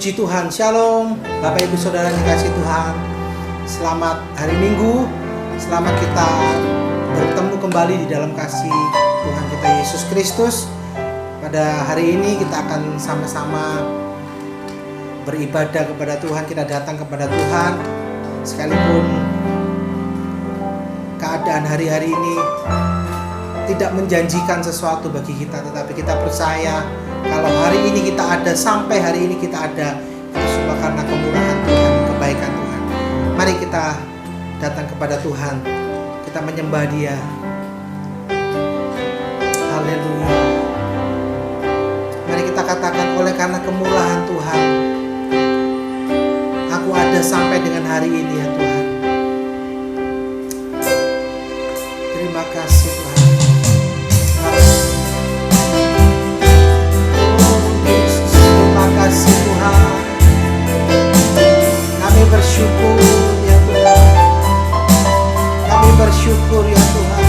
Puji Tuhan, Shalom Bapak Ibu Saudara yang dikasihi Tuhan. Selamat hari Minggu. Selamat kita bertemu kembali di dalam kasih Tuhan kita Yesus Kristus. Pada hari ini kita akan sama-sama beribadah kepada Tuhan. Kita datang kepada Tuhan sekalipun keadaan hari-hari ini tidak menjanjikan sesuatu bagi kita, tetapi kita percaya kalau hari ini kita ada, sampai hari ini kita ada, itu semua karena kemurahan Tuhan, kebaikan Tuhan. Mari kita datang kepada Tuhan, kita menyembah Dia. Haleluya. Mari kita katakan, oleh karena kemurahan Tuhan, aku ada sampai dengan hari ini ya Tuhan. Terima kasih Tuhan. Terima kasih Tuhan. Kami bersyukur ya Tuhan. Kami bersyukur ya Tuhan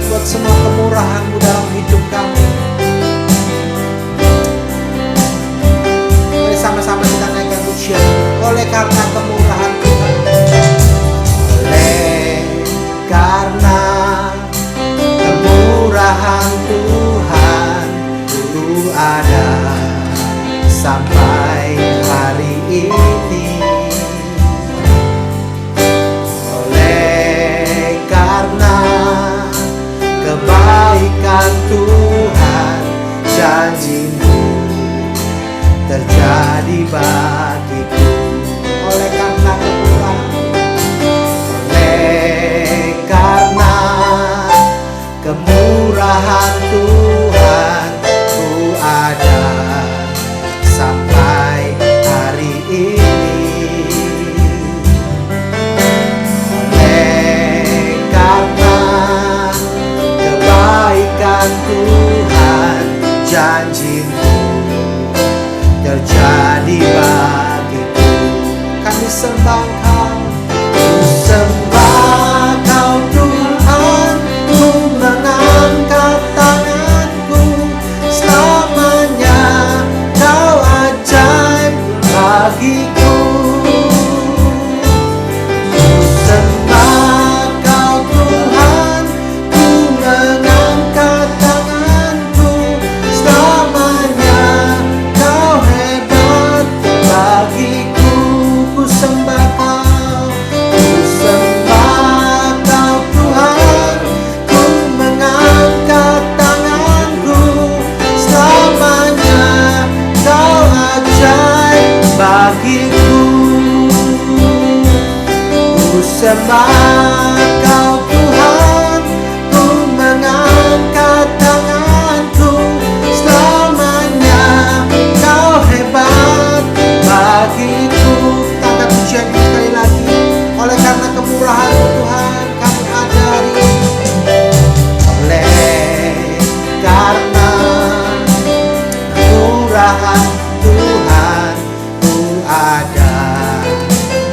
buat semua kemurahan-Mu dalam hidup kami. Mari sama-sama kita naikkan pujian. Oleh karena kemurahan Tuhan, oleh karena kemurahan Tuhan, ku ada sampai hari ini. Oleh karena kebaikan Tuhan, janji-Mu terjadi bagiku. Oleh karena kemurahan, oleh karena kemurahan Tuhan, ku ada sampai hari ini. Oleh karena kebaikan Tuhan, janji-Mu terjadi bagiku. Kami sembah Kau, ku sembah Kau Tuhan, ku mengangkat tanganku. Selamanya Kau ajaib bagiku. Ku sembah Kau Tuhan, ku mengangkat tanganku. Selamanya Kau hebat bagiku. Ku sembah Kau, ku sembah Kau Tuhan, ku mengangkat tanganku. Selamanya Kau ajaib bagiku. Ku sembah Kau Tuhan, ku mengangkat tanganku. Selamanya Kau hebat bagiku. Kita angkat pujian sekali lagi. Oleh karena kemurahan Tuhan, kami ada hari ini. Oleh karena kemurahan Tuhan, ku ada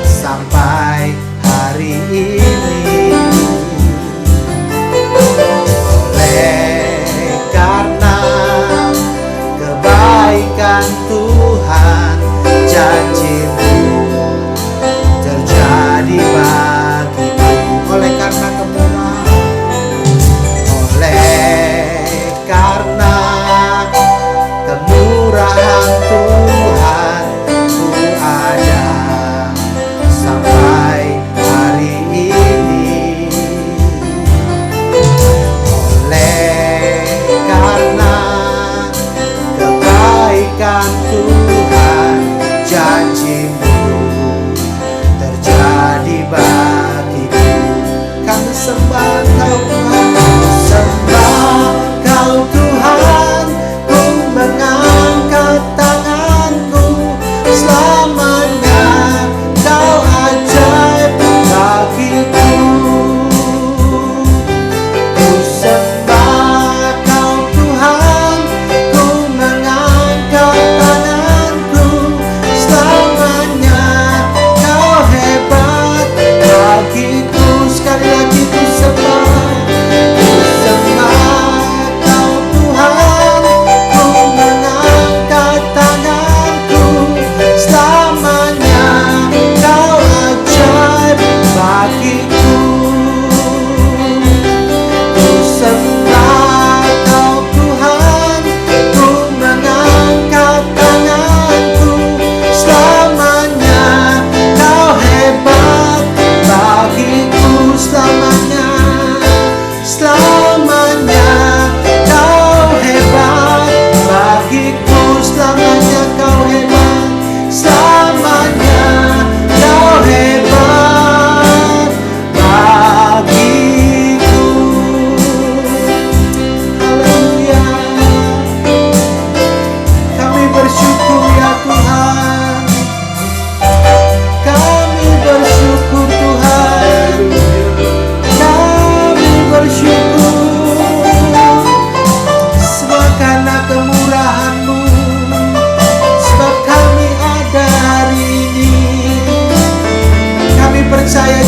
sampai hari ini.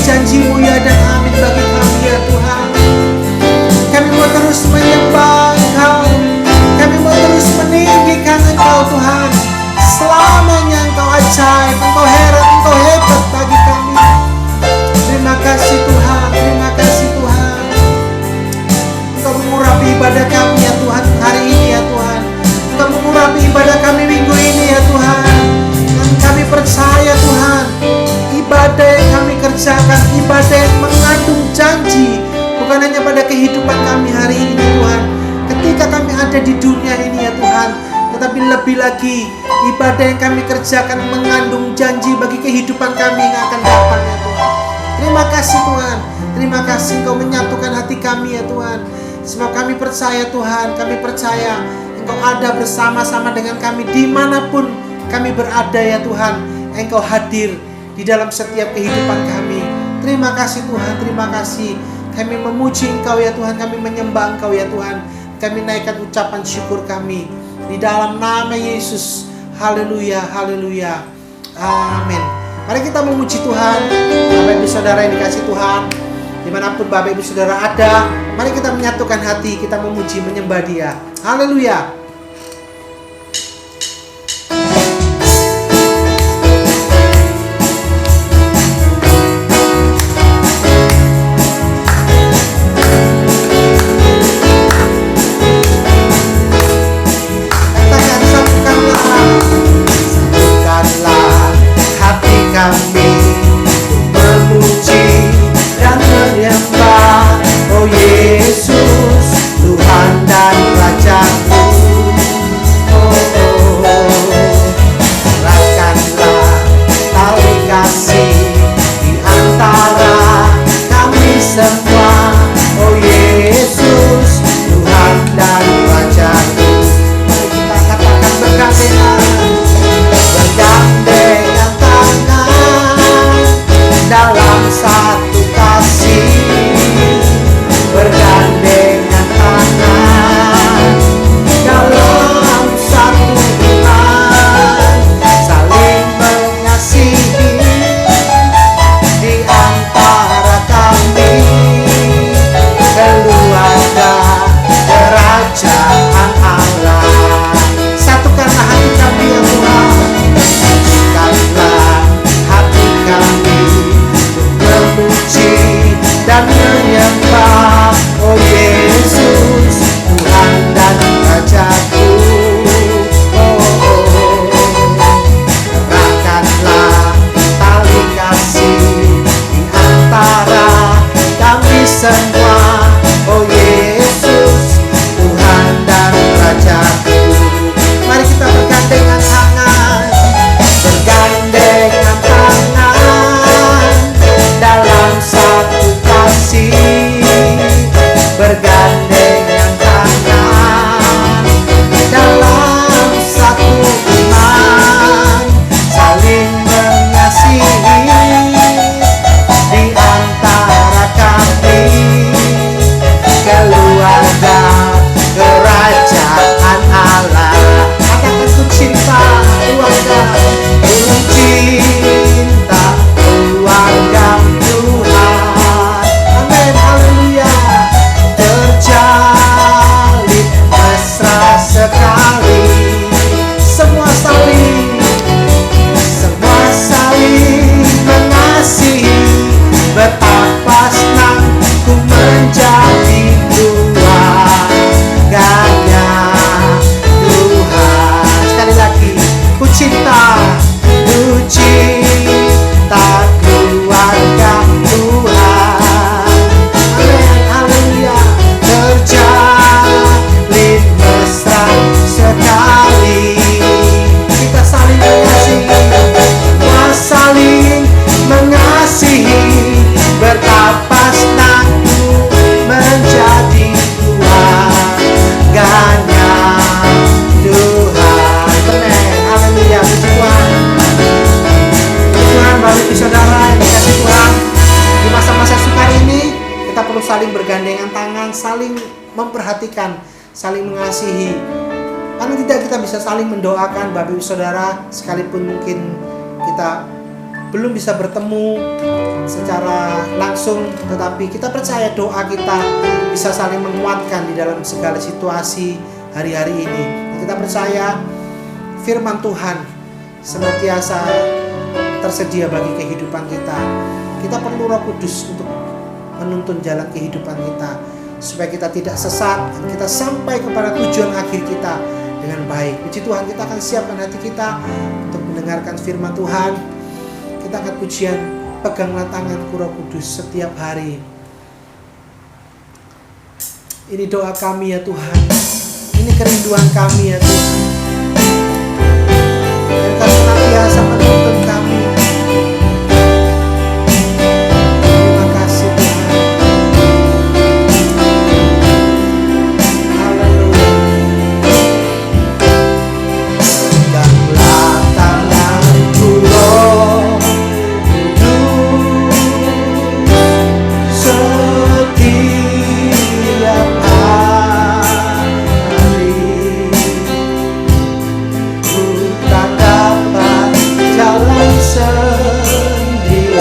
janji-Mu ya dan amin bagi kami ya Tuhan. Kami mau terus menyembah Engkau, kami mau terus meninggikan Engkau Tuhan. Selamanya Engkau ajaib, Engkau heran, Engkau hebat bagi kami. Terima kasih Tuhan, terima kasih Tuhan. Engkau mengurapi ibadah kami ya Tuhan hari ini ya Tuhan. Engkau mengurapi ibadah kami minggu ini ya Tuhan. Dan kami percaya Tuhan, ibadah yang kami kerjakan, ibadah yang mengandung janji, bukan hanya pada kehidupan kami hari ini Tuhan, ketika kami ada di dunia ini ya Tuhan, tetapi lebih lagi ibadah yang kami kerjakan mengandung janji bagi kehidupan kami yang akan datang ya Tuhan. Terima kasih Tuhan, terima kasih Engkau menyatukan hati kami ya Tuhan. Sebab kami percaya Tuhan, kami percaya Engkau ada bersama-sama dengan kami dimanapun kami berada ya Tuhan. Engkau hadir di dalam setiap kehidupan kami. Terima kasih Tuhan, terima kasih. Kami memuji Engkau ya Tuhan, kami menyembah Engkau ya Tuhan. Kami naikkan ucapan syukur kami di dalam nama Yesus. Haleluya, haleluya, amin. Mari kita memuji Tuhan. Bapak Ibu Saudara yang dikasih Tuhan, dimanapun Bapak Ibu Saudara ada, mari kita menyatukan hati, kita memuji, menyembah Dia. Haleluya. Kami memuji dan menyembah, oh Yesus, Tuhan dan Rajaku. Oh, eratkanlah tali kasih di antara kami semua, oh Yesus, Tuhan dan Rajaku. Mari kita katakan bergandengan, bergandengan dalam satu kasih, bergandengan tangan dalam satu iman, saling mengasihi di antara kami, keluarga kerajaan Allah. Satukanlah hati kami ya Tuhan, satukanlah hati kami memuji dan menyembah, oh Yesus, Tuhan dan Rajaku. Eratkanlah tali kasih di antara kami semua, oh Yesus, Tuhan dan Rajaku. Mari kita bergandengan tangan, bergandengan tangan dalam satu kasih, bergandengan tangan dalam satu iman, saling mengasihi di antara kami, keluarga kerajaan Allah. Katakan ku cinta keluarga, ku cinta keluarga Tuhan. Amin, haleluya. Terjalin mesra sekali, semua saling mengasihi. Betapa senang ku menjadi keluarganya Tuhan. Sekali lagi, ku cinta keluarga Tuhan. Amin, haleluya. Terjalin mesra sekali, kita saling mengasihi, semua saling mengasihi. Betapa senangku menjadi keluarganya Tuhan. Amin, haleluya. Puji Tuhan. Tuhan, Bapak Ibu Saudara yang dikasih Tuhan, di masa-masa sukar ini kita perlu saling bergandengan tangan, saling memperhatikan, saling mengasihi. Paling tidak kita bisa saling mendoakan Bapak Ibu Saudara, sekalipun mungkin kita belum bisa bertemu secara langsung, tetapi kita percaya doa kita bisa saling menguatkan di dalam segala situasi hari-hari ini. Kita percaya firman Tuhan senantiasa tersedia bagi kehidupan kita. Kita perlu Roh Kudus untuk menuntun jalan kehidupan kita, supaya kita tidak sesat dan kita sampai kepada tujuan akhir kita dengan baik. Puji Tuhan, kita akan siapkan hati kita untuk mendengarkan firman Tuhan. Kita akan pujian Peganglah Tanganku Roh Kudus setiap hari. Ini doa kami ya Tuhan, ini kerinduan kami ya Tuhan. Dan Kau senantiasa menuntun kami. Terima kasih Tuhan. Haleluya. Peganglah tanganku Roh Kudus setiap hari. Ku tak dapat jalan sendiri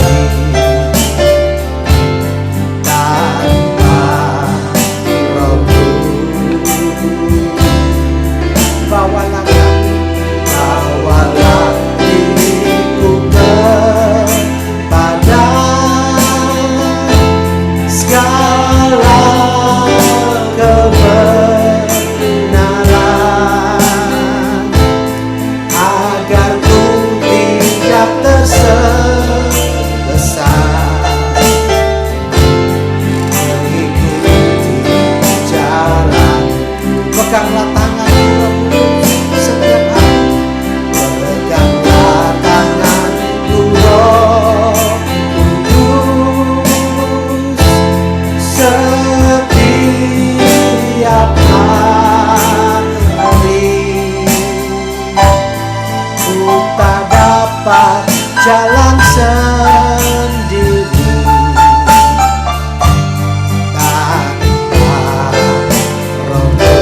tanpa Rohmu. Bawalah diriku kepada segala kebenaran, agar ku tidak tersesat, mengikuti jalan. Peganglah tanganku setiap hari. Peganglah tanganku Roh Kudus setiap hari. Ku tak dapat jalan sendiri tanpa Rohmu.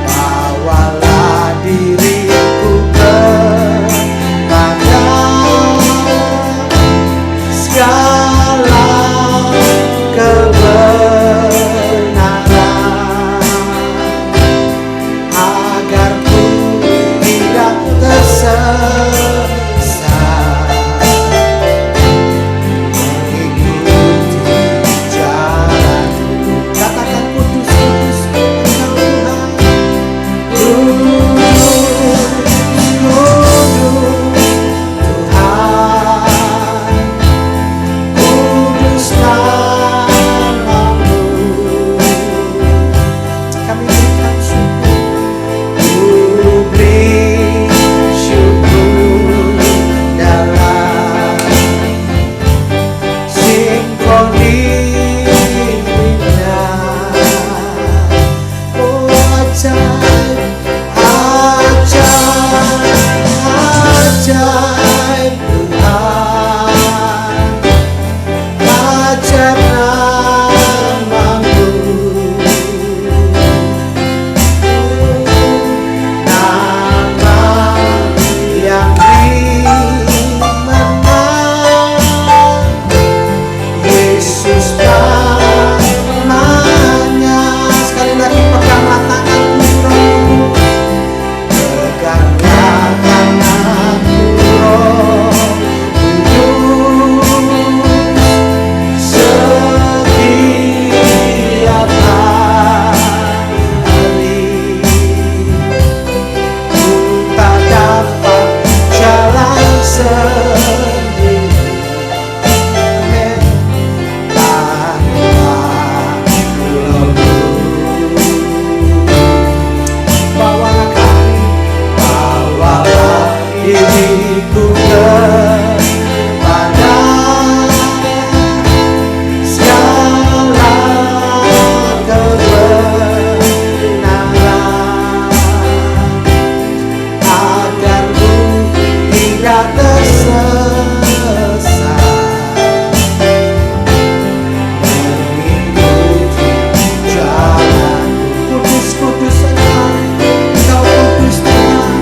Bawalah diriku kepada segala kebenaran, agar ku tidak tersesat, mengikuti jalan. Katakan kudus, kudus Engkau Tuhan. Kudus, kudus Tuhan. Kudus namamu. Kami berikan syukur. Ku beri syukur dalam simfoni indah. Oh ajaib, ajaib, ajaib Tuhan. Ajaib namamu. Nama yang dimenang, Yesus namanya. Sekali lagi, peganglah tanganku Roh. Peganglah tanganku Roh Kudus setiap hari. Ku tak dapat jalan sendiri tanpa Rohmu. Bawalah kami, bawalah diriku kepada segala kebenaran, agar ku tidak tersesat, mengikuti jalan. Kudus, kudus Engkau, Engkau kudus Tuhan.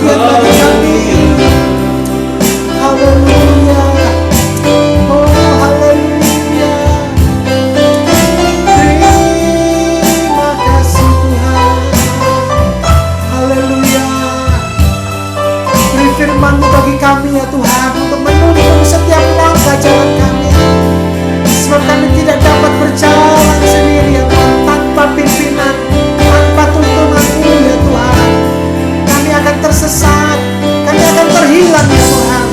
kebahagiaan bagi kami. Haleluya. Oh haleluya. Terima kasih Tuhan. Haleluya. Beri firman-Mu bagi kami ya Tuhan, untuk menuntun setiap langkah jalan kami. Sebab kami tidak dapat berjalan sendiri ya Tuhan, tanpa pimpinan, tanpa tuntunan-Mu ya Tuhan. Kami akan tersesat, kami akan terhilang ya Tuhan.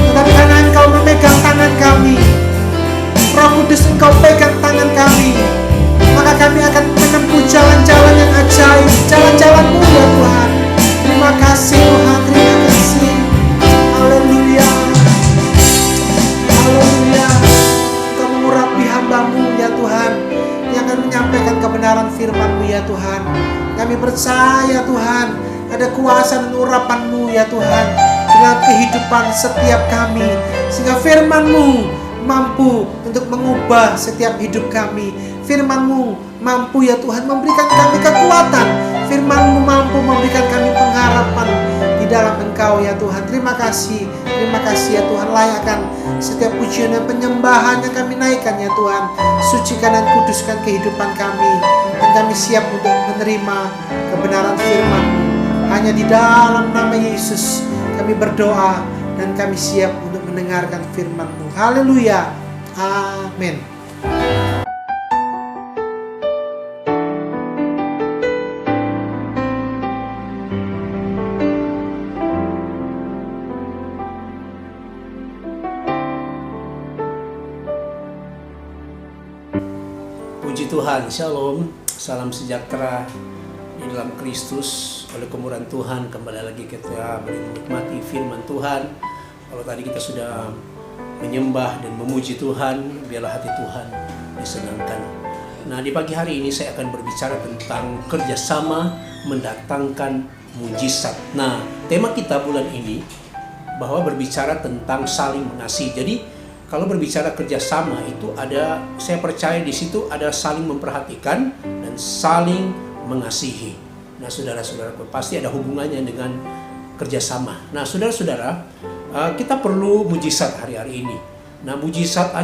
Tetapi karena Engkau memegang tangan kami, Roh Kudus Engkau pegang tangan kami, maka kami akan menempuh jalan-jalan yang ajaib, jalan-jalan-Mu ya Tuhan. Terima kasih Tuhan, terima kasih. Haleluya. Haleluya. Engkau mengurapi hamba-Mu ya Tuhan, yang akan menyampaikan kebenaran firman-Mu ya Tuhan. Kami percaya Tuhan, ada kuasa dan urapan-Mu ya Tuhan dalam kehidupan setiap kami, sehingga firman-Mu mampu untuk mengubah setiap hidup kami. Firman-Mu mampu ya Tuhan memberikan kami kekuatan. Firman-Mu mampu memberikan kami pengharapan di dalam Engkau ya Tuhan. Terima kasih ya Tuhan. Layakkan setiap pujian dan penyembahan yang kami naikkan ya Tuhan. Sucikan dan kuduskan kehidupan kami, dan kami siap untuk menerima kebenaran firman-Mu. Hanya di dalam nama Yesus kami berdoa, dan kami siap untuk mendengarkan firman-Mu. Haleluya. Amin. Puji Tuhan, Shalom, salam sejahtera di dalam Kristus. Oleh kemurahan Tuhan, kembali lagi kita menikmati firman Tuhan. Kalau tadi kita sudah menyembah dan memuji Tuhan, biarlah hati Tuhan disenangkan. Nah, di pagi hari ini saya akan berbicara tentang kerjasama mendatangkan mujizat. Nah, tema kita bulan ini bahwa berbicara tentang saling mengasihi. Jadi, kalau berbicara kerjasama itu ada, saya percaya di situ ada saling memperhatikan dan saling mengasihi. Nah, saudara-saudara, pasti ada hubungannya dengan kerjasama. Nah, saudara-saudara, kita perlu mujizat hari-hari ini. Nah, mujizat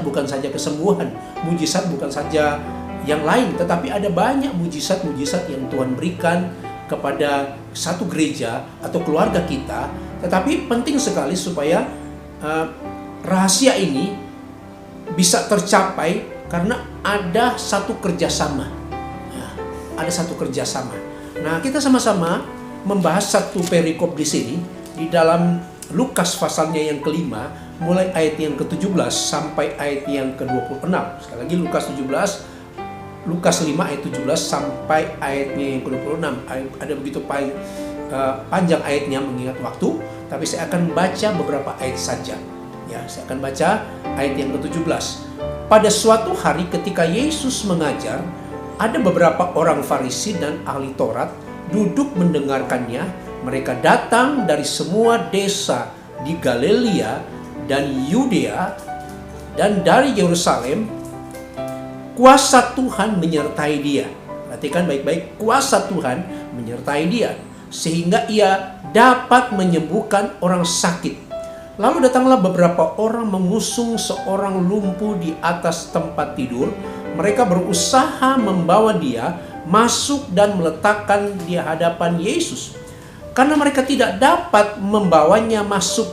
bukan saja kesembuhan, mujizat bukan saja yang lain, tetapi ada banyak mujizat-mujizat yang Tuhan berikan kepada satu gereja atau keluarga kita. Tetapi penting sekali supaya rahasia ini bisa tercapai karena ada satu kerjasama. Nah, ada satu kerjasama. Nah, kita sama-sama membahas satu perikop di sini di dalam Lukas pasalnya yang kelima, mulai ayat yang ke-17 sampai ayat yang ke-26. Sekali lagi Lukas 5 ayat 17 sampai ayatnya yang ke-26. Ada begitu panjang ayatnya mengingat waktu, tapi saya akan baca beberapa ayat saja. Ya, saya akan baca ayat yang ke-17. Pada suatu hari ketika Yesus mengajar, ada beberapa orang Farisi dan ahli Taurat duduk mendengarkannya. Mereka datang dari semua desa di Galilea dan Yudea dan dari Yerusalem. Kuasa Tuhan menyertai dia. Perhatikan baik-baik, kuasa Tuhan menyertai dia sehingga ia dapat menyembuhkan orang sakit. Lalu datanglah beberapa orang mengusung seorang lumpuh di atas tempat tidur. Mereka berusaha membawa dia masuk dan meletakkan di hadapan Yesus. Karena mereka tidak dapat membawanya masuk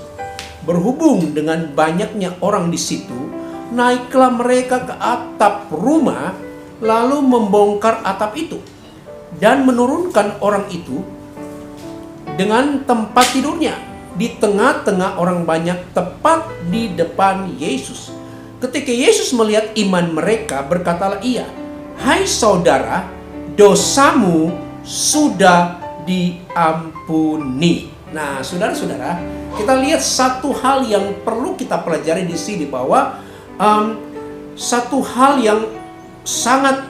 berhubung dengan banyaknya orang di situ, naiklah mereka ke atap rumah lalu membongkar atap itu dan menurunkan orang itu dengan tempat tidurnya di tengah-tengah orang banyak tepat di depan Yesus. Ketika Yesus melihat iman mereka, berkatalah ia, "Hai saudara, dosamu sudah diampuni." Nah, saudara-saudara, kita lihat satu hal yang perlu kita pelajari di sini bahwa satu hal yang sangat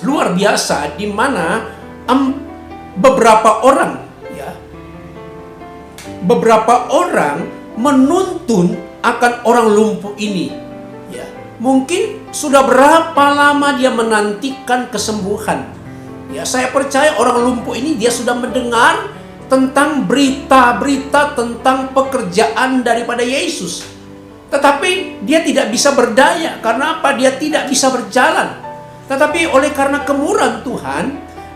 luar biasa di mana beberapa orang menuntun akan orang lumpuh ini. Ya, mungkin sudah berapa lama dia menantikan kesembuhan. Ya, saya percaya orang lumpuh ini dia sudah mendengar tentang berita-berita tentang pekerjaan daripada Yesus. Tetapi dia tidak bisa berdaya. Karena apa? Dia tidak bisa berjalan. Tetapi oleh karena kemurahan Tuhan,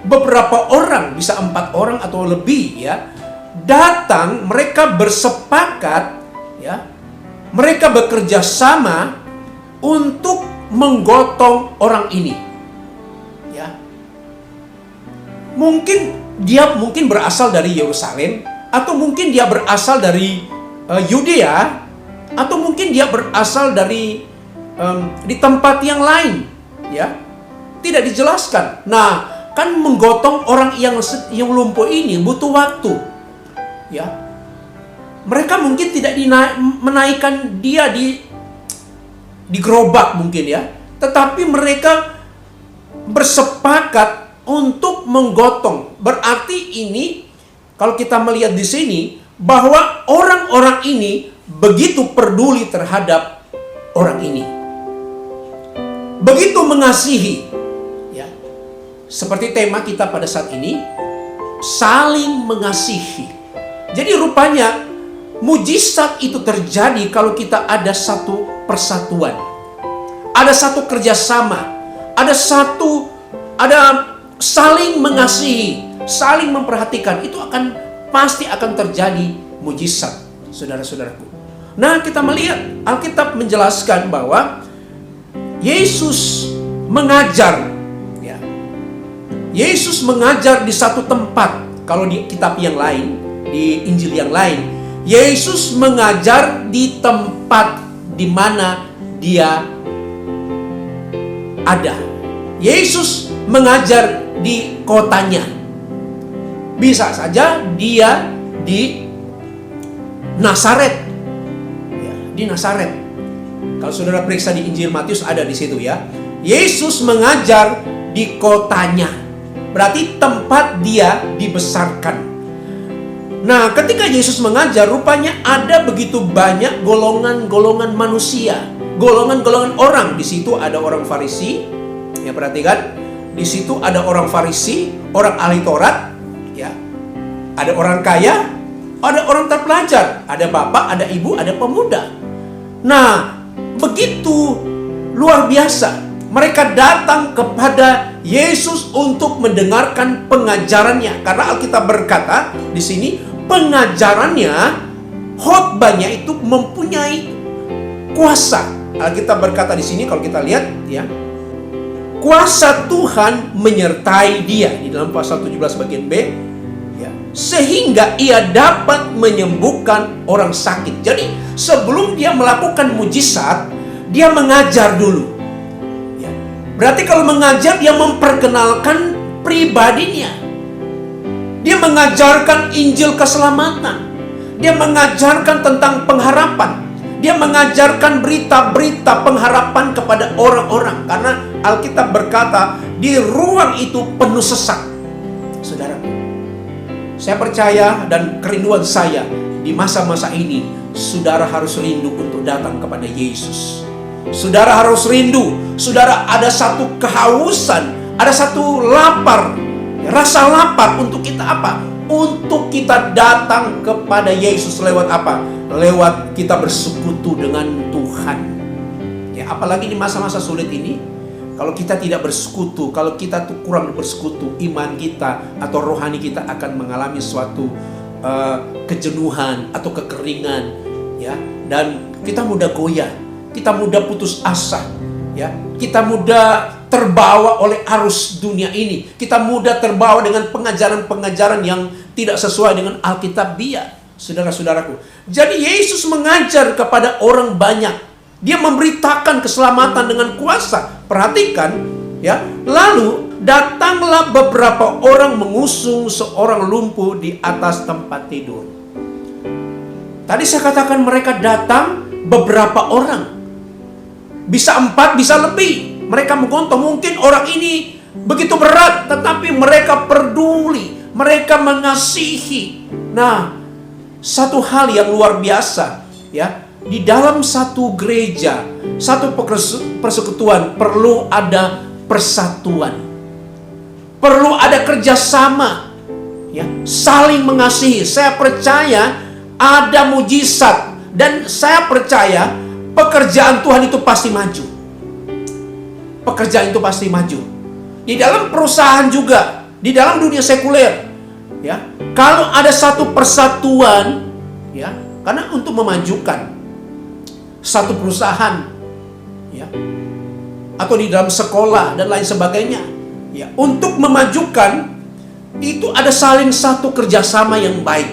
beberapa orang, bisa 4 orang atau lebih ya, datang, mereka bersepakat ya, mereka bekerja sama untuk menggotong orang ini. Ya. Mungkin berasal dari Yerusalem, atau mungkin dia berasal dari Yudea, atau mungkin dia berasal dari di tempat yang lain, ya. Tidak dijelaskan. Nah, kan menggotong orang yang lumpuh ini butuh waktu, ya. Mereka mungkin tidak menaikkan dia di gerobak mungkin ya, tetapi mereka bersepakat untuk menggotong. Berarti ini kalau kita melihat di sini bahwa orang-orang ini begitu peduli terhadap orang ini, begitu mengasihi, ya. Seperti tema kita pada saat ini, saling mengasihi. Jadi rupanya mujizat itu terjadi kalau kita ada satu persatuan, ada satu kerjasama, ada saling mengasihi, saling memperhatikan. Itu pasti akan terjadi mujizat, saudara-saudaraku. Nah, kita melihat Alkitab menjelaskan bahwa Yesus mengajar, ya. Yesus mengajar di satu tempat. Kalau di kitab yang lain, di Injil yang lain, Yesus mengajar di tempat di mana dia ada. Yesus mengajar di kotanya. Bisa saja dia di Nazaret. Ya, di Nazaret. Kalau saudara periksa di Injil Matius ada di situ ya. Yesus mengajar di kotanya. Berarti tempat dia dibesarkan. Nah, ketika Yesus mengajar, rupanya ada begitu banyak golongan-golongan manusia, golongan-golongan orang. Di situ ada orang Farisi, ya perhatikan. Di situ ada orang Farisi, orang ahli Taurat, ya. Ada orang kaya, ada orang terpelajar, ada bapak, ada ibu, ada pemuda. Nah, begitu luar biasa. Mereka datang kepada Yesus untuk mendengarkan pengajarannya, karena Alkitab berkata di sini pengajarannya, khotbahnya itu mempunyai kuasa. Alkitab berkata di sini kalau kita lihat ya, kuasa Tuhan menyertai dia di dalam pasal 17 bagian B ya, sehingga ia dapat menyembuhkan orang sakit. Jadi sebelum dia melakukan mujizat, dia mengajar dulu. Ya. Berarti kalau mengajar, dia memperkenalkan pribadinya. Dia mengajarkan Injil keselamatan. Dia mengajarkan tentang pengharapan. Dia mengajarkan berita-berita pengharapan kepada orang-orang. Karena Alkitab berkata, di ruang itu penuh sesat. Saudara, saya percaya dan kerinduan saya di masa-masa ini, saudara harus rindu untuk datang kepada Yesus. Saudara harus rindu. Saudara ada satu kehausan, ada satu lapar, rasa lapar untuk kita apa? Untuk kita datang kepada Yesus lewat apa? Lewat kita bersekutu dengan Tuhan. Ya, apalagi di masa-masa sulit ini, kalau kita tidak bersekutu, kalau kita tuh kurang bersekutu, iman kita atau rohani kita akan mengalami suatu kejenuhan atau kekeringan, ya. Dan kita mudah goyah, kita mudah putus asa, ya. Kita mudah terbawa oleh arus dunia ini. Kita mudah terbawa dengan pengajaran-pengajaran yang tidak sesuai dengan Alkitabiah, saudara-saudaraku. Jadi Yesus mengajar kepada orang banyak. Dia memberitakan keselamatan dengan kuasa. Perhatikan, ya. Lalu datanglah beberapa orang mengusung seorang lumpuh di atas tempat tidur. Tadi saya katakan mereka datang beberapa orang. Bisa 4, bisa lebih. Mereka menggontok. Mungkin orang ini begitu berat, tetapi mereka peduli, mereka mengasihi. Nah, satu hal yang luar biasa, ya, di dalam satu gereja, satu persekutuan perlu ada persatuan. perlu ada kerjasama, ya, saling mengasihi. Saya percaya ada mujizat, dan saya percaya pekerjaan Tuhan itu pasti maju. Pekerjaan itu pasti maju. Di dalam perusahaan juga, di dalam dunia sekuler, ya, kalau ada satu persatuan, ya, karena untuk memajukan satu perusahaan, ya, atau di dalam sekolah dan lain sebagainya, ya, untuk memajukan itu ada saling satu kerjasama yang baik,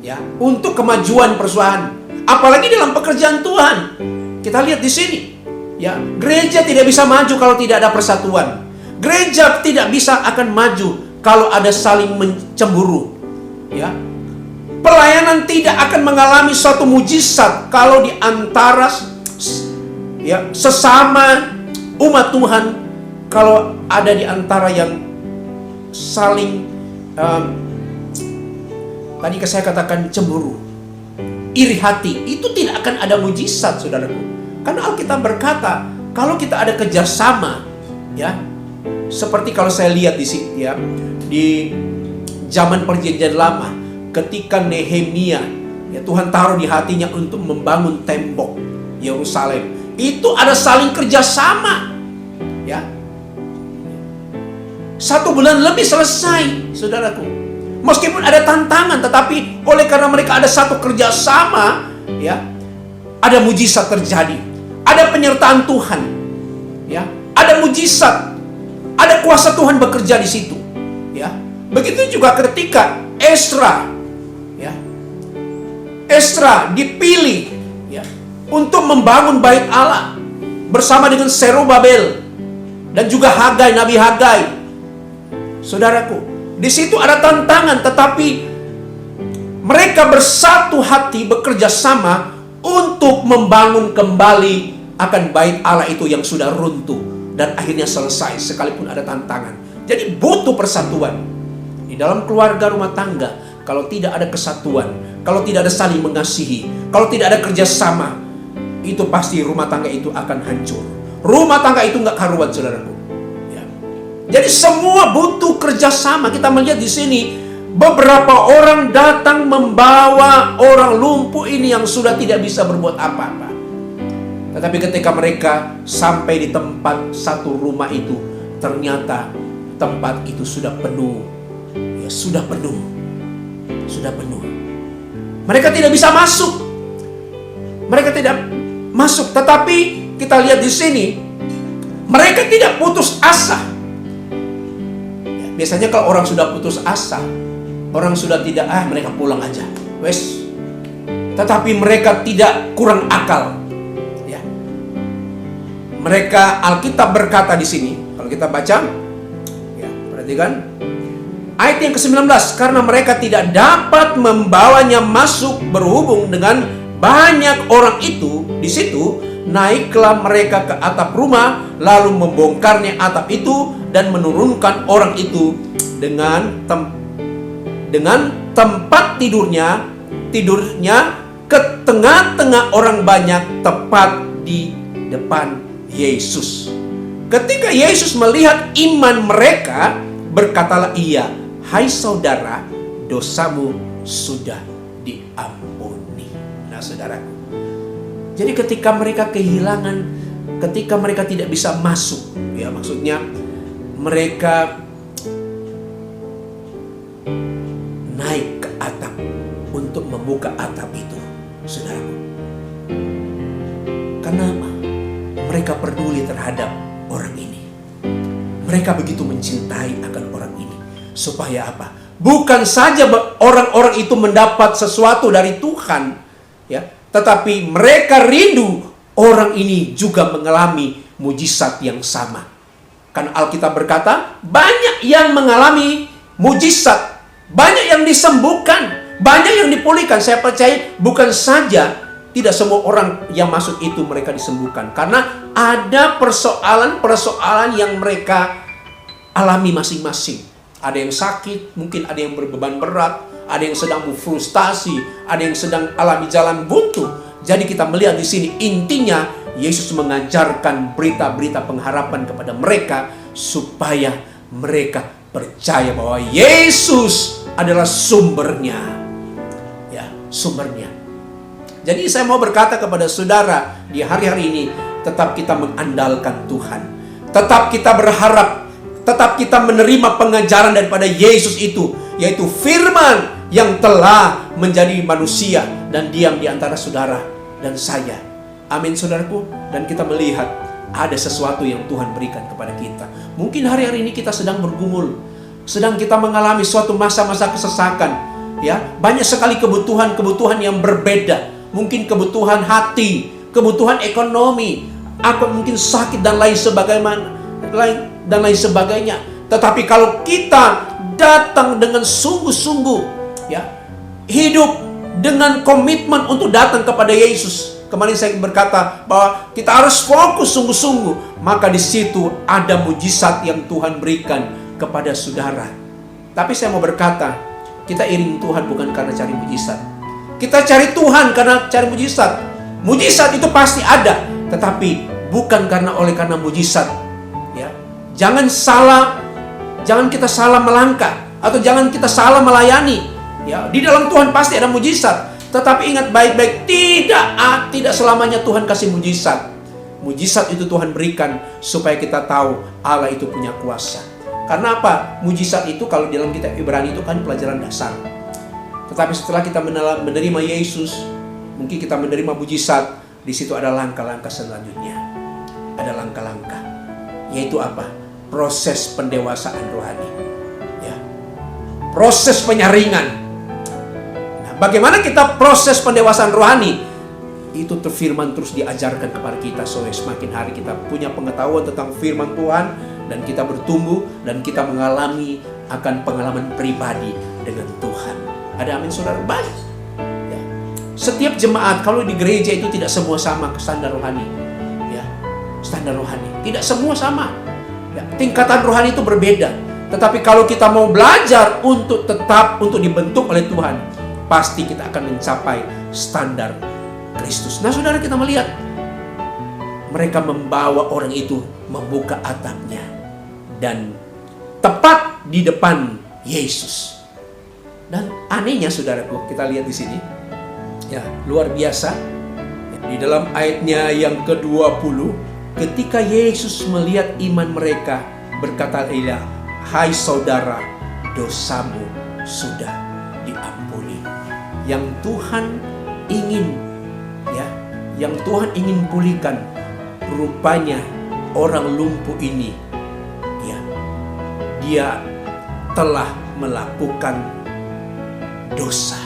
ya, untuk kemajuan perusahaan. Apalagi dalam pekerjaan Tuhan, kita lihat di sini, ya, gereja tidak bisa maju kalau tidak ada persatuan. Gereja tidak bisa akan maju kalau ada saling mencemburu, ya. Pelayanan tidak akan mengalami suatu mujizat kalau di antara, ya, sesama umat Tuhan, kalau ada di antara yang saling tadi saya katakan cemburu, iri hati, itu tidak akan ada mujizat, saudaraku. Karena Alkitab berkata, kalau kita ada kerjasama, ya, seperti kalau saya lihat di sini, ya, di zaman Perjanjian Lama, ketika Nehemia, ya, Tuhan taruh di hatinya untuk membangun tembok Yerusalem, itu ada saling kerjasama, ya. 1 bulan lebih selesai, saudaraku. Meskipun ada tantangan, tetapi oleh karena mereka ada satu kerjasama, ya, ada mujizat terjadi, ada penyertaan Tuhan, ya, ada mujizat, ada kuasa Tuhan bekerja di situ, ya. Begitu juga ketika Ezra, ya, Ezra dipilih, ya, untuk membangun bait Allah bersama dengan Zerubabel dan juga Hagai, Nabi Hagai. Saudaraku, di situ ada tantangan, tetapi mereka bersatu hati bekerja sama untuk membangun kembali akan bait Allah itu yang sudah runtuh dan akhirnya selesai sekalipun ada tantangan. Jadi butuh persatuan di dalam keluarga rumah tangga. Kalau tidak ada kesatuan, kalau tidak ada saling mengasihi, kalau tidak ada kerjasama, itu pasti rumah tangga itu akan hancur. Rumah tangga itu nggak karuan, saudaraku. Ya. Jadi semua butuh kerjasama. Kita melihat di sini beberapa orang datang membawa orang lumpuh ini yang sudah tidak bisa berbuat apa-apa. Tetapi ketika mereka sampai di tempat satu rumah itu, ternyata tempat itu sudah penuh. Ya, sudah penuh. Sudah penuh. Mereka tidak bisa masuk. Mereka tidak masuk. Tetapi kita lihat di sini, mereka tidak putus asa. Ya, biasanya kalau orang sudah putus asa, orang sudah tidak, mereka pulang aja. Wes. Tetapi mereka tidak kurang akal. Ya. Mereka, Alkitab berkata di sini, kalau kita baca, ya, perhatikan ayat yang ke-19, karena mereka tidak dapat membawanya masuk berhubung dengan banyak orang itu di situ, naiklah mereka ke atap rumah, lalu membongkarnya atap itu dan menurunkan orang itu dengan tempat tidurnya ke tengah-tengah orang banyak, tepat di depan Yesus. Ketika Yesus melihat iman mereka, berkatalah Ia, "Hai saudara, dosamu sudah diampuni." Nah, saudaraku, jadi ketika mereka kehilangan, ketika mereka tidak bisa masuk, ya, maksudnya mereka naik ke atap untuk membuka atap itu, saudaraku. Kenapa? Mereka peduli terhadap orang ini. Mereka begitu mencintai akan orang ini. Supaya apa? Bukan saja orang-orang itu mendapat sesuatu dari Tuhan, ya, tetapi mereka rindu orang ini juga mengalami mujizat yang sama. Kan Alkitab berkata, banyak yang mengalami mujizat, banyak yang disembuhkan, banyak yang dipulihkan. Saya percaya bukan saja tidak semua orang yang masuk itu mereka disembuhkan, karena ada persoalan-persoalan yang mereka alami masing-masing. Ada yang sakit, mungkin ada yang berbeban berat, ada yang sedang frustasi, ada yang sedang alami jalan buntu. Jadi kita melihat di sini intinya Yesus mengajarkan berita-berita pengharapan kepada mereka supaya mereka percaya bahwa Yesus adalah sumbernya. Ya, sumbernya. Jadi saya mau berkata kepada saudara di hari-hari ini, tetap kita mengandalkan Tuhan. Tetap kita berharap, tetap kita menerima pengajaran daripada Yesus itu, yaitu firman yang telah menjadi manusia dan diam di antara saudara dan saya. Amin saudaraku. Dan kita melihat ada sesuatu yang Tuhan berikan kepada kita. Mungkin hari-hari ini kita sedang bergumul, sedang kita mengalami suatu masa-masa kesesakan. Ya, banyak sekali kebutuhan-kebutuhan yang berbeda. Mungkin kebutuhan hati, kebutuhan ekonomi, aku mungkin sakit dan lain sebagainya. Tetapi kalau kita datang dengan sungguh-sungguh, ya, hidup dengan komitmen untuk datang kepada Yesus. Kemarin saya berkata bahwa kita harus fokus sungguh-sungguh, maka di situ ada mujizat yang Tuhan berikan kepada saudara. Tapi saya mau berkata, kita iring Tuhan bukan karena cari mujizat. Kita cari Tuhan karena cari mujizat. Mujizat itu pasti ada, tetapi bukan karena mujizat. Ya, jangan kita salah melangkah, atau jangan kita salah melayani. Ya, di dalam Tuhan pasti ada mujizat. Tetapi ingat baik-baik, tidak selamanya Tuhan kasih mujizat. Mujizat itu Tuhan berikan supaya kita tahu Allah itu punya kuasa. Karena apa? Mujizat itu kalau dalam kitab Ibrani itu kan pelajaran dasar. Tetapi setelah kita menerima Yesus, mungkin kita menerima mujizat, di situ ada langkah-langkah selanjutnya. Ada langkah-langkah, yaitu apa? Proses pendewasaan rohani. Ya. Proses penyaringan. Nah, bagaimana kita proses pendewasaan rohani? Itu firman terus diajarkan kepada kita, supaya semakin hari kita punya pengetahuan tentang firman Tuhan, dan kita bertumbuh, dan kita mengalami akan pengalaman pribadi dengan Tuhan. Ada amin saudara? Baik. Ya. Setiap jemaat kalau di gereja itu tidak semua sama standar rohani. Ya. Standar rohani. Tidak semua sama. Ya. Tingkatan rohani itu berbeda. Tetapi kalau kita mau belajar untuk tetap untuk dibentuk oleh Tuhan, pasti kita akan mencapai standar Kristus. Nah saudara, kita melihat mereka membawa orang itu, membuka atapnya, dan tepat di depan Yesus. Dan anehnya saudaraku, kita lihat di sini, ya luar biasa. Di dalam ayatnya yang ke-20, ketika Yesus melihat iman mereka, berkata ia, "Hai saudara, dosamu sudah diampuni." Yang Tuhan ingin, ya, yang Tuhan ingin pulihkan, rupanya orang lumpuh ini, ya, dia telah melakukan dosa.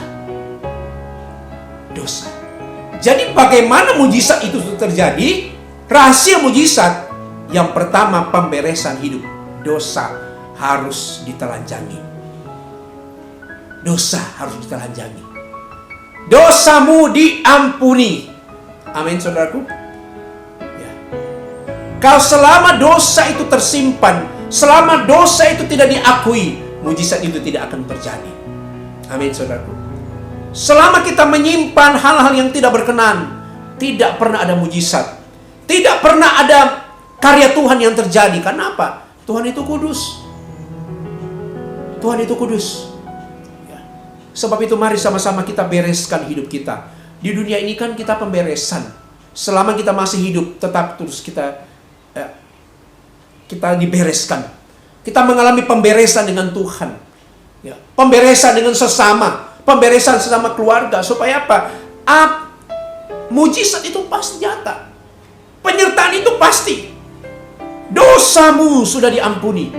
Jadi bagaimana mujizat itu terjadi? Rahasia mujizat yang pertama, pemberesan hidup. Dosa harus ditelanjangi. Dosamu diampuni. Amin saudaraku. Ya. Kalau selama dosa itu tersimpan, selama dosa itu tidak diakui, mujizat itu tidak akan terjadi. Amin saudaraku. Selama kita menyimpan hal-hal yang tidak berkenan, tidak pernah ada mujizat, tidak pernah ada karya Tuhan yang terjadi. Karena apa? Tuhan itu kudus. Ya. Sebab itu mari sama-sama kita bereskan hidup kita. Di dunia ini kan kita pemberesan. Selama kita masih hidup, tetap terus kita dibereskan. Kita mengalami pemberesan dengan Tuhan. Ya, pemberesan dengan sesama, pemberesan sesama keluarga, supaya apa? Mujizat itu pasti nyata, penyertaan itu pasti. Dosamu sudah diampuni.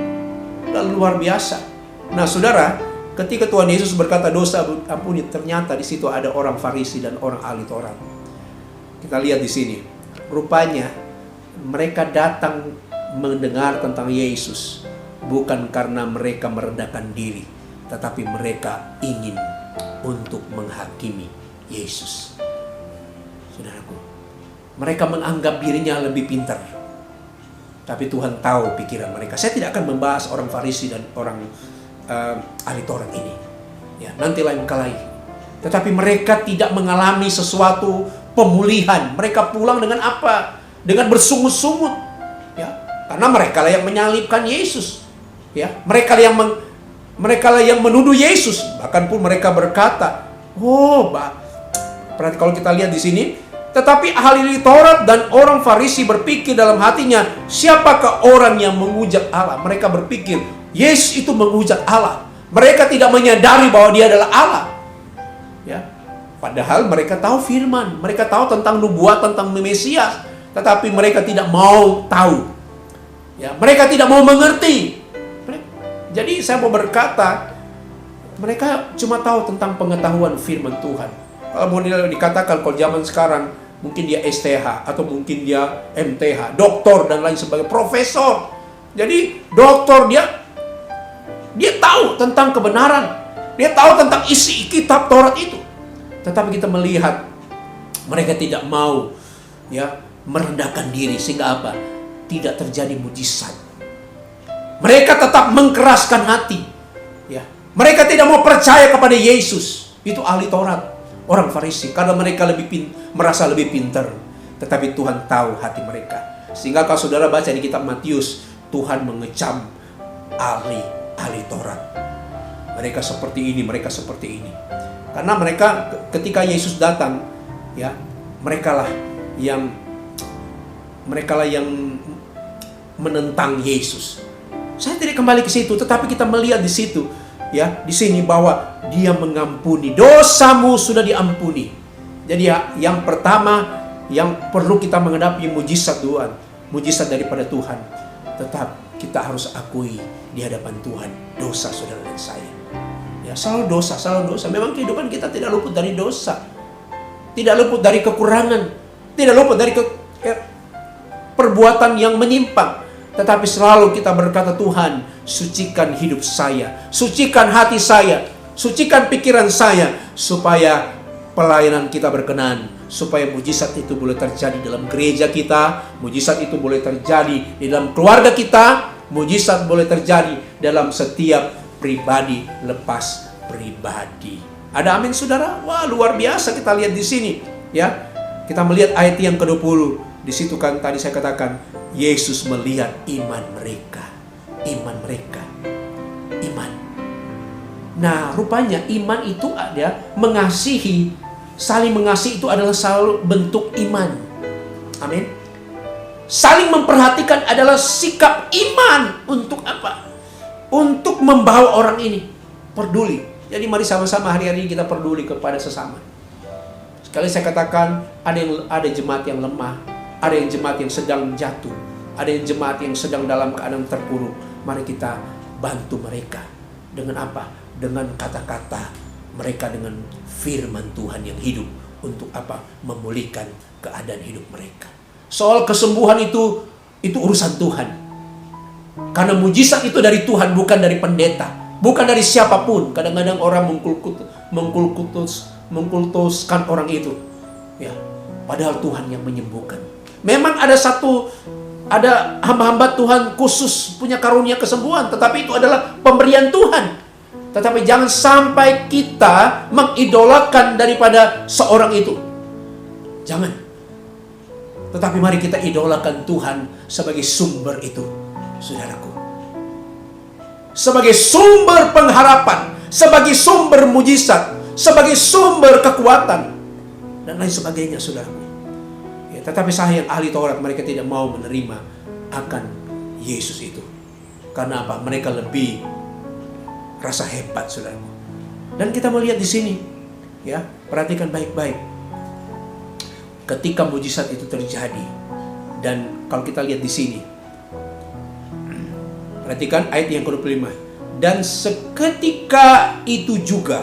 Dan luar biasa. Nah saudara, ketika Tuhan Yesus berkata dosa ampuni, ternyata di situ ada orang Farisi dan orang ahli Taurat. Kita lihat di sini, rupanya mereka datang mendengar tentang Yesus bukan karena mereka merendahkan diri, tetapi mereka ingin untuk menghakimi Yesus. Saudaraku, mereka menganggap dirinya lebih pintar. Tapi Tuhan tahu pikiran mereka. Saya tidak akan membahas orang Farisi dan orang ahli Taurat ini. Ya, nanti lain kali. Tetapi mereka tidak mengalami sesuatu pemulihan. Mereka pulang dengan apa? Dengan bersungut-sungut. Ya, karena mereka lah yang menyalibkan Yesus. Ya, mereka lah yang menuduh Yesus. Bahkan pun mereka berkata, berarti kalau kita lihat di sini, tetapi ahli Taurat dan orang Farisi berpikir dalam hatinya, siapakah orang yang menghujat Allah? Mereka berpikir, Yesus itu menghujat Allah. Mereka tidak menyadari bahwa dia adalah Allah. Ya, padahal mereka tahu firman, mereka tahu tentang nubuat, tentang Mesias, tetapi mereka tidak mau tahu. Ya, mereka tidak mau mengerti. Jadi saya mau berkata, mereka cuma tahu tentang pengetahuan firman Tuhan. Kalau mau dikatakan kalau zaman sekarang, mungkin dia STH atau mungkin dia MTH, doktor dan lain sebagainya, profesor. Jadi doktor dia tahu tentang kebenaran, dia tahu tentang isi kitab Taurat itu. Tetapi kita melihat mereka tidak mau merendahkan diri, sehingga apa? Tidak terjadi mujizat. Mereka tetap mengkeraskan hati. Ya, mereka tidak mau percaya kepada Yesus. Itu ahli Taurat, orang Farisi, karena mereka merasa lebih pintar. Tetapi Tuhan tahu hati mereka. Sehingga kalau saudara baca di kitab Matius, Tuhan mengecam ahli Taurat. Mereka seperti ini, mereka seperti ini. Karena mereka ketika Yesus datang, ya, mereka lah yang menentang Yesus. Saya tidak kembali ke situ, tetapi kita melihat di situ, ya, di sini bahwa Dia mengampuni, dosamu sudah diampuni. Jadi yang pertama yang perlu kita menghadapi mujizat Tuhan, mujizat daripada Tuhan. Tetap kita harus akui di hadapan Tuhan dosa saudara dan saya. Ya, selalu dosa. Memang kehidupan kita tidak luput dari dosa, tidak luput dari kekurangan, tidak luput dari perbuatan yang menyimpang. Tetapi selalu kita berkata, Tuhan, sucikan hidup saya, sucikan hati saya, sucikan pikiran saya, supaya pelayanan kita berkenan, supaya mujizat itu boleh terjadi dalam gereja kita, mujizat itu boleh terjadi di dalam keluarga kita, mujizat boleh terjadi dalam setiap pribadi lepas pribadi. Ada amin saudara? Wah, luar biasa kita lihat di sini, ya. Kita melihat ayat yang ke-20. Di situ kan tadi saya katakan, Yesus melihat iman mereka. Iman. Nah, rupanya iman itu ada mengasihi, saling mengasihi itu adalah selalu bentuk iman. Amin. Saling memperhatikan adalah sikap iman. Untuk apa? Untuk membawa orang ini peduli. Jadi mari sama-sama hari-hari kita peduli kepada sesama. Sekali saya katakan, ada jemaat yang lemah, ada yang jemaat yang sedang jatuh, ada yang jemaat yang sedang dalam keadaan terpuruk. Mari kita bantu mereka. Dengan apa? Dengan kata-kata mereka, dengan firman Tuhan yang hidup. Untuk apa? Memulihkan keadaan hidup mereka. Soal kesembuhan itu urusan Tuhan. Karena mujizat itu dari Tuhan, bukan dari pendeta, bukan dari siapapun. Kadang-kadang orang mengkultuskan orang itu, ya, padahal Tuhan yang menyembuhkan. Memang ada hamba-hamba Tuhan khusus punya karunia kesembuhan, tetapi itu adalah pemberian Tuhan. Tetapi jangan sampai kita mengidolakan daripada seorang itu. Jangan. Tetapi mari kita idolakan Tuhan sebagai sumber itu, saudaraku. Sebagai sumber pengharapan, sebagai sumber mujizat, sebagai sumber kekuatan, dan lain sebagainya, saudaraku. Ya, tetapi sayang ahli Taurat mereka tidak mau menerima akan Yesus itu. Karena apa? Mereka lebih rasa hebat, saudaraku. Dan kita melihat di sini, ya, perhatikan baik-baik. Ketika mujizat itu terjadi, dan kalau kita lihat di sini, perhatikan ayat yang ke-25. Dan seketika itu juga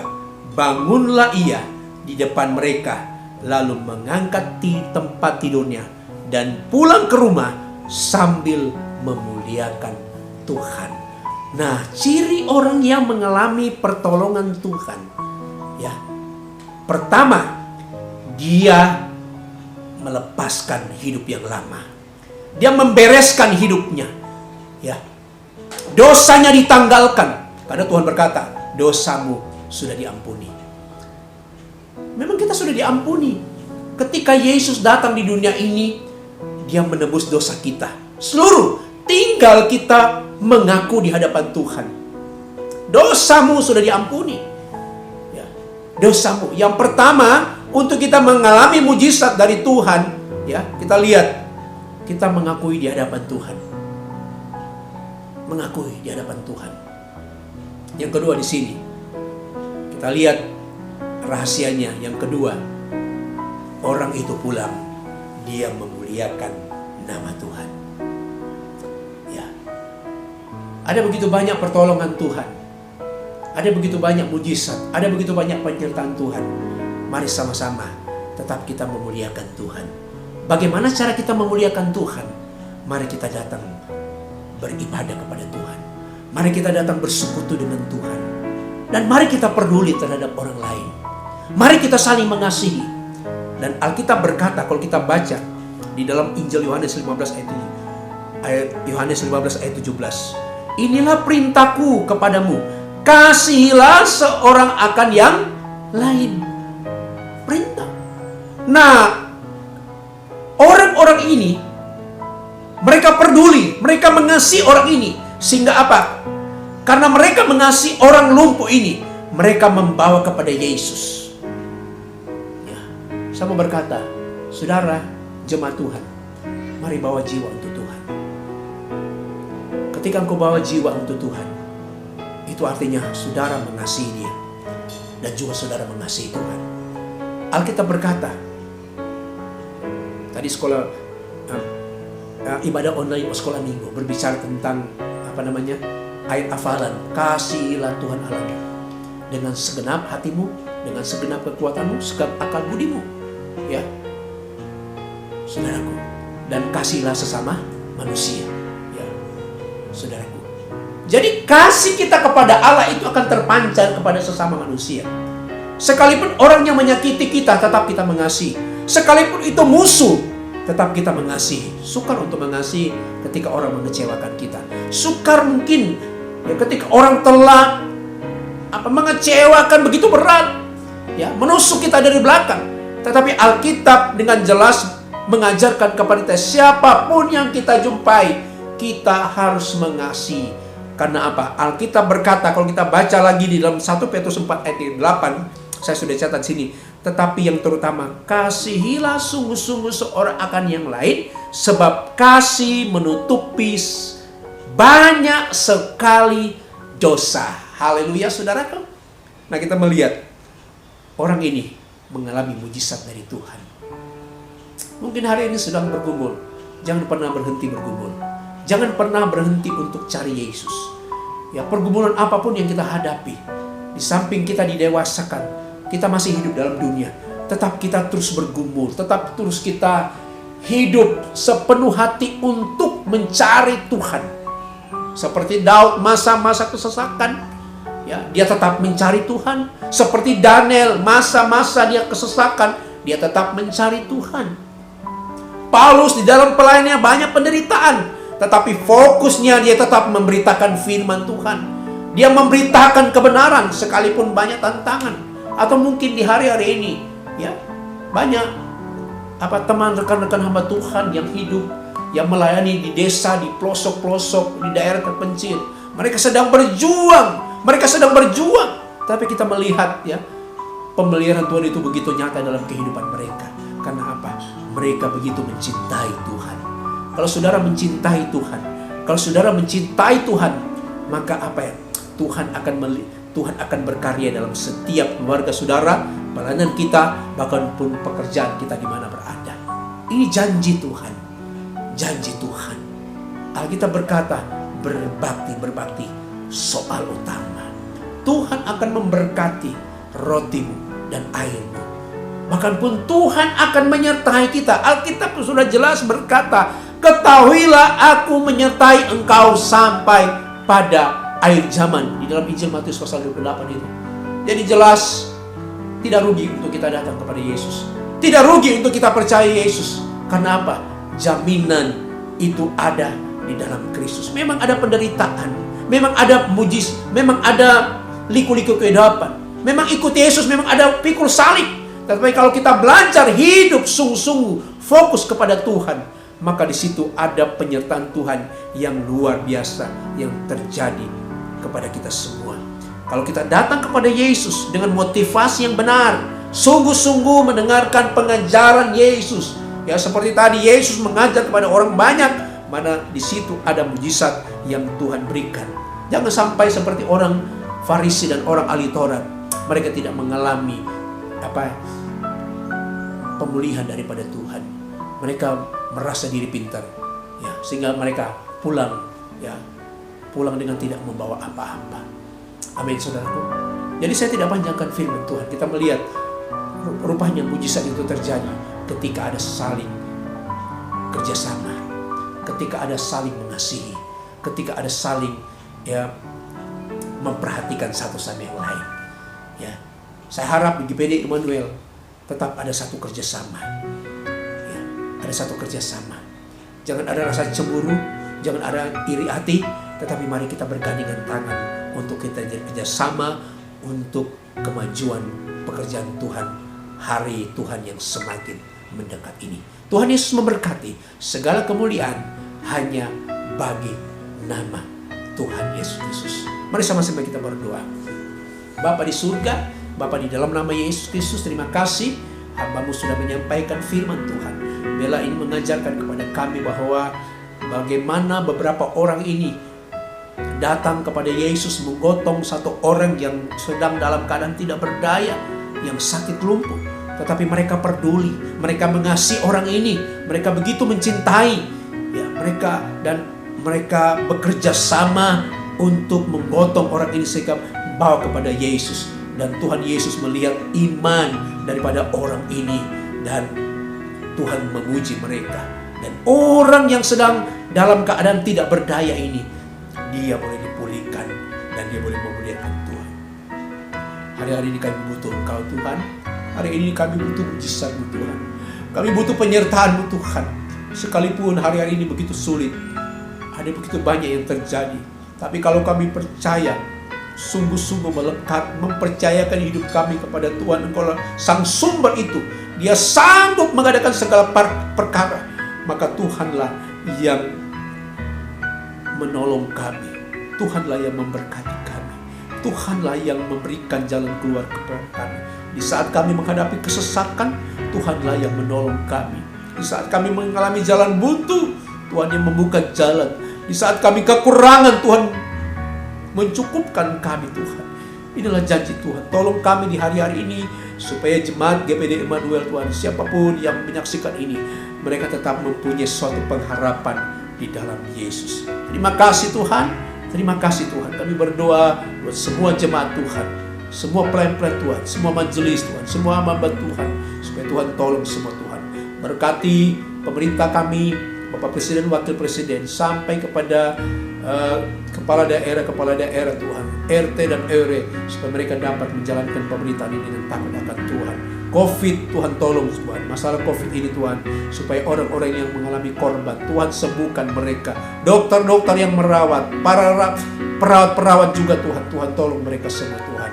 bangunlah ia di depan mereka, lalu mengangkat tempat tidurnya dan pulang ke rumah sambil memuliakan Tuhan. Nah, ciri orang yang mengalami pertolongan Tuhan, ya, pertama, dia melepaskan hidup yang lama. Dia membereskan hidupnya, ya. Dosanya ditanggalkan. Karena Tuhan berkata, dosamu sudah diampuni. Memang kita sudah diampuni. Ketika Yesus datang di dunia ini, Dia menebus dosa kita. Seluruh tinggal kita mengaku di hadapan Tuhan. Dosamu sudah diampuni. Ya, dosamu. Yang pertama, untuk kita mengalami mujizat dari Tuhan, ya, kita lihat, kita mengakui di hadapan Tuhan. Mengakui di hadapan Tuhan. Yang kedua di sini, kita lihat rahasianya. Yang kedua, orang itu pulang, dia memuliakan nama Tuhan. Ya, ada begitu banyak pertolongan Tuhan, ada begitu banyak mujizat, ada begitu banyak penyertaan Tuhan. Mari sama-sama tetap kita memuliakan Tuhan. Bagaimana cara kita memuliakan Tuhan? Mari kita datang beribadah kepada Tuhan. Mari kita datang bersekutu dengan Tuhan. Dan mari kita peduli terhadap orang lain. Mari kita saling mengasihi. Dan Alkitab berkata, kalau kita baca di dalam Injil Yohanes 15 ayat 17. Inilah perintahku kepadamu, kasihilah seorang akan yang lain. Perintah. Nah, orang-orang ini, mereka peduli, mereka mengasihi orang ini. Sehingga apa? Karena mereka mengasihi orang lumpuh ini, mereka membawa kepada Yesus. Ya, saya mau berkata, saudara, jemaat Tuhan, mari bawa jiwa untuk Tuhan. Ketika engkau bawa jiwa untuk Tuhan, itu artinya saudara mengasihi Dia, dan juga saudara mengasihi Tuhan. Alkitab berkata, tadi sekolah ibadah online sekolah minggu berbicara tentang ayat hafalan, kasihilah Tuhan Allahmu dengan segenap hatimu, dengan segenap kekuatanmu, segenap akal budimu, ya, saudaraku, dan kasihilah sesama manusia, ya, saudaraku. Jadi kasih kita kepada Allah itu akan terpancar kepada sesama manusia. Sekalipun orang yang menyakiti kita, tetap kita mengasihi. Sekalipun itu musuh, tetap kita mengasihi. Sukar untuk mengasihi ketika orang mengecewakan kita. Sukar mungkin ya ketika orang telah mengecewakan begitu berat, ya, menusuk kita dari belakang. Tetapi Alkitab dengan jelas mengajarkan kepada kita, siapapun yang kita jumpai, kita harus mengasihi. Karena apa? Alkitab berkata, kalau kita baca lagi di dalam 1 Petrus 4 ayat 8, saya sudah catat sini. Tetapi yang terutama, kasihilah sungguh-sungguh seorang akan yang lain, sebab kasih menutupi banyak sekali dosa. Haleluya, saudaraku. Nah, kita melihat orang ini mengalami mujizat dari Tuhan. Mungkin hari ini sedang bergumul. Jangan pernah berhenti bergumul. Jangan pernah berhenti untuk cari Yesus. Ya, pergumulan apapun yang kita hadapi, di samping kita didewasakan, kita masih hidup dalam dunia, tetap kita terus bergumul, tetap terus kita hidup sepenuh hati untuk mencari Tuhan. Seperti Daud masa-masa kesesakan, ya, dia tetap mencari Tuhan. Seperti Daniel masa-masa dia kesesakan, dia tetap mencari Tuhan. Paulus di dalam pelayanannya banyak penderitaan, tetapi fokusnya dia tetap memberitakan firman Tuhan. Dia memberitakan kebenaran sekalipun banyak tantangan. Atau mungkin di hari-hari ini, ya, banyak teman rekan-rekan hamba Tuhan yang hidup, yang melayani di desa, di pelosok-pelosok, di daerah terpencil. Mereka sedang berjuang, Tapi kita melihat, ya, pemeliharaan Tuhan itu begitu nyata dalam kehidupan mereka. Karena apa? Mereka begitu mencintai Tuhan. Kalau saudara mencintai Tuhan, kalau saudara mencintai Tuhan, maka apa ya? Tuhan akan berkarya dalam setiap keluarga saudara, pelayanan kita, bahkan pun pekerjaan kita di mana berada. Ini janji Tuhan. Janji Tuhan. Alkitab berkata, berbakti soal utama. Tuhan akan memberkati rotimu dan airmu. Bahkan pun Tuhan akan menyertai kita. Alkitab sudah jelas berkata, ketahuilah aku menyertai engkau sampai pada akhir zaman, di dalam Injil Matius pasal 28 itu. Jadi jelas tidak rugi untuk kita datang kepada Yesus. Tidak rugi untuk kita percaya Yesus. Karena apa? Jaminan itu ada di dalam Kristus. Memang ada penderitaan, memang ada mujizat, memang ada liku-liku kehidupan. Memang ikut Yesus, memang ada pikul salib. Tetapi kalau kita belajar hidup sungguh-sungguh fokus kepada Tuhan, maka di situ ada penyertaan Tuhan yang luar biasa yang terjadi kepada kita semua. Kalau kita datang kepada Yesus dengan motivasi yang benar, sungguh-sungguh mendengarkan pengajaran Yesus, ya seperti tadi Yesus mengajar kepada orang banyak, mana di situ ada mujizat yang Tuhan berikan. Jangan sampai seperti orang Farisi dan orang ahli Taurat, mereka tidak mengalami pemulihan daripada Tuhan. Mereka merasa diri pintar, ya, sehingga mereka pulang dengan tidak membawa apa-apa. Amin, saudaraku. Jadi saya tidak panjangkan firman Tuhan. Kita melihat rupanya mujizat itu terjadi ketika ada saling kerjasama, ketika ada saling mengasihi, ketika ada saling memperhatikan satu sama yang lain. Ya, saya harap di GPD Immanuel tetap ada satu kerjasama. Ya, ada satu kerjasama. Jangan ada rasa cemburu, jangan ada iri hati, tetapi mari kita bergandengan tangan untuk kita kerjasama untuk kemajuan pekerjaan Tuhan, hari Tuhan yang semakin mendekat ini. Tuhan Yesus memberkati. Segala kemuliaan hanya bagi nama Tuhan Yesus Kristus. Mari sama-sama kita berdoa. Bapa di surga, Bapa di dalam nama Yesus Kristus, terima kasih hamba-Mu sudah menyampaikan firman Tuhan. Bila ini mengajarkan kepada kami bahwa bagaimana beberapa orang ini datang kepada Yesus menggotong satu orang yang sedang dalam keadaan tidak berdaya, yang sakit lumpuh. Tetapi mereka peduli, mereka mengasihi orang ini, mereka begitu mencintai, ya, mereka bekerja sama untuk menggotong orang ini sehingga bawa kepada Yesus. Dan Tuhan Yesus melihat iman daripada orang ini dan Tuhan memuji mereka. Dan orang yang sedang dalam keadaan tidak berdaya ini, dia boleh dipulihkan dan dia boleh memuliakan Tuhan. Hari-hari ini kami butuh Engkau Tuhan. Hari ini kami butuh mujizat-Mu Tuhan. Kami butuh penyertaan-Mu Tuhan. Sekalipun hari-hari ini begitu sulit, ada begitu banyak yang terjadi. Tapi kalau kami percaya, sungguh-sungguh melekat, mempercayakan hidup kami kepada Tuhan, Engkau sang sumber itu, Dia sanggup mengadakan segala perkara, maka Tuhanlah yang menolong kami, Tuhanlah yang memberkati kami, Tuhanlah yang memberikan jalan keluar kepada kami. Di saat kami menghadapi kesesakan, Tuhanlah yang menolong kami. Di saat kami mengalami jalan buntu, Tuhan yang membuka jalan. Di saat kami kekurangan, Tuhan mencukupkan kami Tuhan. Inilah janji Tuhan. Tolong kami di hari-hari ini supaya jemaat GPD Immanuel Tuhan, siapapun yang menyaksikan ini, mereka tetap mempunyai suatu pengharapan di dalam Yesus. Terima kasih Tuhan. Terima kasih Tuhan. Kami berdoa buat semua jemaat Tuhan, semua pelayan-pelayan Tuhan, semua majelis Tuhan, semua hamba Tuhan, supaya Tuhan tolong semua Tuhan. Berkati pemerintah kami, Bapak Presiden, Wakil Presiden, sampai kepada kepala daerah Tuhan, RT dan RW, supaya mereka dapat menjalankan pemerintahan ini dengan takut akan Tuhan. COVID, Tuhan tolong Tuhan, masalah COVID ini Tuhan, supaya orang-orang yang mengalami korban, Tuhan sembuhkan mereka. Dokter-dokter yang merawat, para perawat-perawat juga Tuhan, Tuhan tolong mereka semua Tuhan.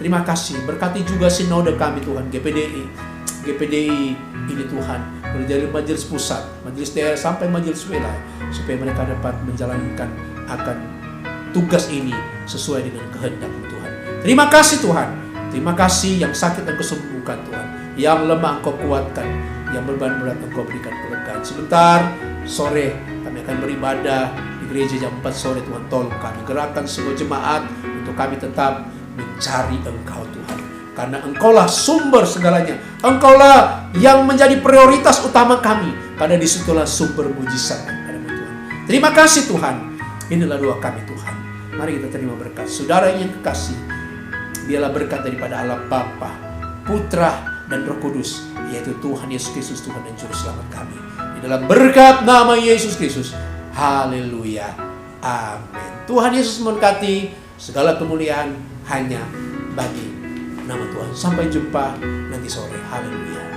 Terima kasih, berkati juga sinode kami Tuhan, GPDI ini Tuhan, dari majelis pusat, majelis daerah sampai majelis wilayah, supaya mereka dapat menjalankan akan tugas ini sesuai dengan kehendak Tuhan. Terima kasih Tuhan. Terima kasih yang sakit Engkau sembuhkan Tuhan, yang lemah Engkau kuatkan, yang beban berat Engkau berikan kelegaan. Sebentar sore kami akan beribadah di gereja jam 4 sore. Tuhan tolong kami, gerakkan semua jemaat untuk kami tetap mencari Engkau Tuhan, karena Engkaulah sumber segalanya. Engkaulah yang menjadi prioritas utama kami, karena disitulah sumber mujizat ada Tuhan. Terima kasih Tuhan. Inilah doa kami Tuhan. Mari kita terima berkat. Saudara yang kekasih, biarlah berkat daripada Allah Bapa, Putra dan Roh Kudus, yaitu Tuhan Yesus Kristus, Tuhan dan Juru Selamat kami. Di dalam berkat nama Yesus Kristus. Haleluya. Amin. Tuhan Yesus memberkati. Segala kemuliaan hanya bagi nama Tuhan. Sampai jumpa nanti sore. Haleluya.